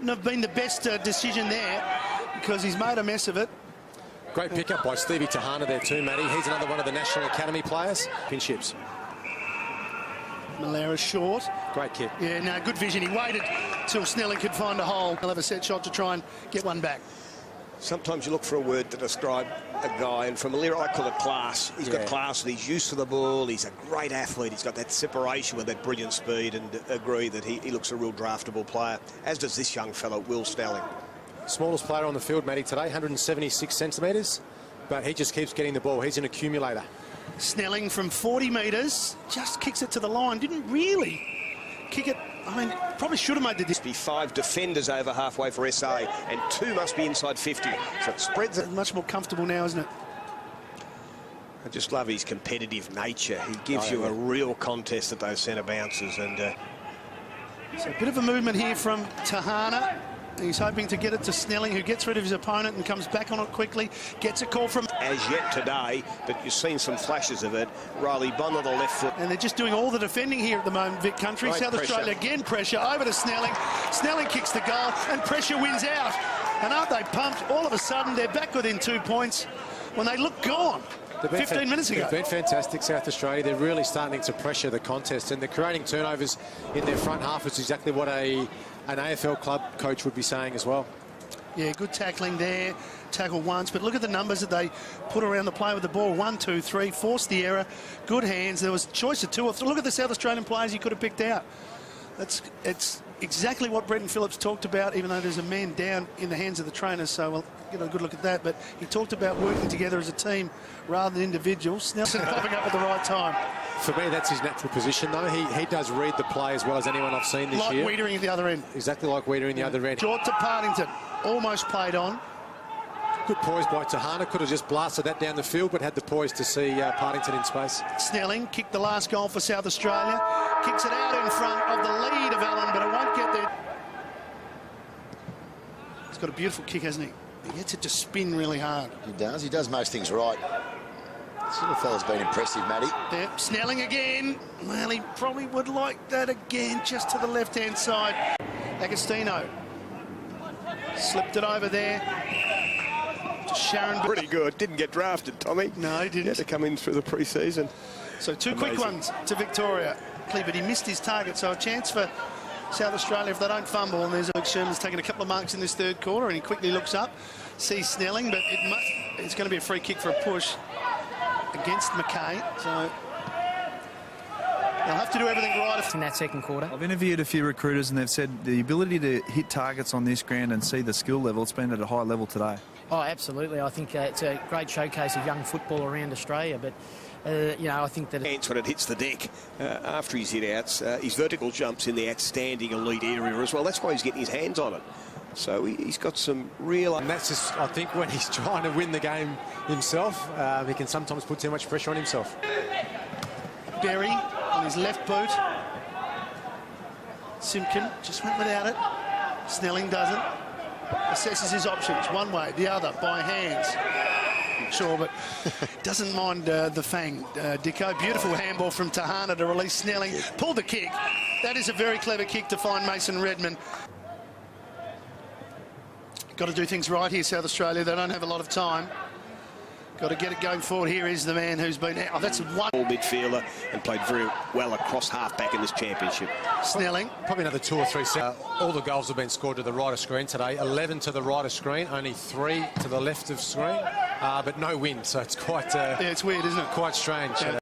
have been the best decision there because he's made a mess of it. Great pickup by Stevie Tahana there too, Matty. He's another one of the National Academy players. Pinships. Malera short. Great kick. Yeah, no, good vision. He waited till Snelling could find a hole. He'll have a set shot to try and get one back. Sometimes you look for a word to describe a guy, and for Malera, I call it class. He's got class, and he's used to the ball. He's a great athlete. He's got that separation with that brilliant speed, and agree that he looks a real draftable player, as does this young fellow, Will Snelling. Smallest player on the field, Matty, today, 176 centimetres, but he just keeps getting the ball. He's an accumulator. Snelling from 40 metres, just kicks it to the line. Didn't really kick it. I mean, probably should have made the distance. Be 5 defenders over halfway for SA, and 2 must be inside 50. So it spreads it. Much more comfortable now, isn't it? I just love his competitive nature. He gives you a real contest at those centre bounces. And so a bit of a movement here from Tahana. He's hoping to get it to Snelling, who gets rid of his opponent and comes back on it quickly. Gets a call from... As yet today, but you've seen some flashes of it. Riley Bond on the left foot. And they're just doing all the defending here at the moment, Vic Country. Great South pressure. Australia again, pressure over to Snelling. Snelling kicks the goal and pressure wins out. And aren't they pumped? All of a sudden, they're back within 2 points when they look gone 15 minutes ago. They've been fantastic, South Australia. They're really starting to pressure the contest, and they're creating turnovers in their front half. It's exactly what an AFL club coach would be saying as well. Yeah, good tackling there. Tackle once, but look at the numbers that they put around the play with the ball. 1, 2, 3, forced the error. Good hands. There was a choice of 2 or 3. Look at the South Australian players you could have picked out. It's exactly what Brenton Phillips talked about, even though there's a man down in the hands of the trainers, so we'll get a good look at that. But he talked about working together as a team rather than individuals. Snelling popping up at the right time. For me, that's his natural position, though. He does read the play as well as anyone I've seen this year. Like Wiedering at the other end. Exactly like Wiedering the other end. Short to Partington. Almost played on. Good poise by Tahana. Could have just blasted that down the field, but had the poise to see Partington in space. Snelling kicked the last goal for South Australia. Kicks it out in front of the lead of Allen, but it won't get there. He's got a beautiful kick, hasn't he? He gets it to spin really hard. He does. He does most things right. This little fella's been impressive, Matty. Yep, Snelling again. Well, he probably would like that again, just to the left-hand side. Agostino slipped it over there to Sharon. Pretty good. Didn't get drafted, Tommy. No, he didn't. He had to come in through the pre-season. So 2 quick ones to Victoria. But he missed his target, so a chance for South Australia if they don't fumble. And there's Luke Sherman's taken a couple of marks in this third quarter, and he quickly looks up, sees Snelling, but it's going to be a free kick for a push against McKay. So they'll have to do everything right in that second quarter. I've interviewed a few recruiters, and they've said the ability to hit targets on this ground and see the skill level, it's been at a high level today. Oh, absolutely. I think it's a great showcase of young football around Australia, but you know, I think that when it hits the deck after his hit-outs, his vertical jumps in the outstanding elite area as well. That's why he's getting his hands on it. So he's got some real... And that's just, I think, when he's trying to win the game himself, he can sometimes put too much pressure on himself. Berry on his left boot. Simpkin just went without it. Snelling doesn't. Assesses his options one way, the other, by hands. Sure, but doesn't mind the fang. Dicko, beautiful handball from Tahana to release Snelling. Pulled the kick. That is a very clever kick to find Mason Redman. Got to do things right here, South Australia. They don't have a lot of time. Got to get it going forward. Here is the man who's been... Oh, that's one... midfielder and played very well across half-back in this championship. Snelling. Probably another 2 or 3 sets. All the goals have been scored to the right of screen today. 11 to the right of screen, only 3 to the left of screen, but no win. So it's quite... yeah, it's weird, isn't it? Quite strange.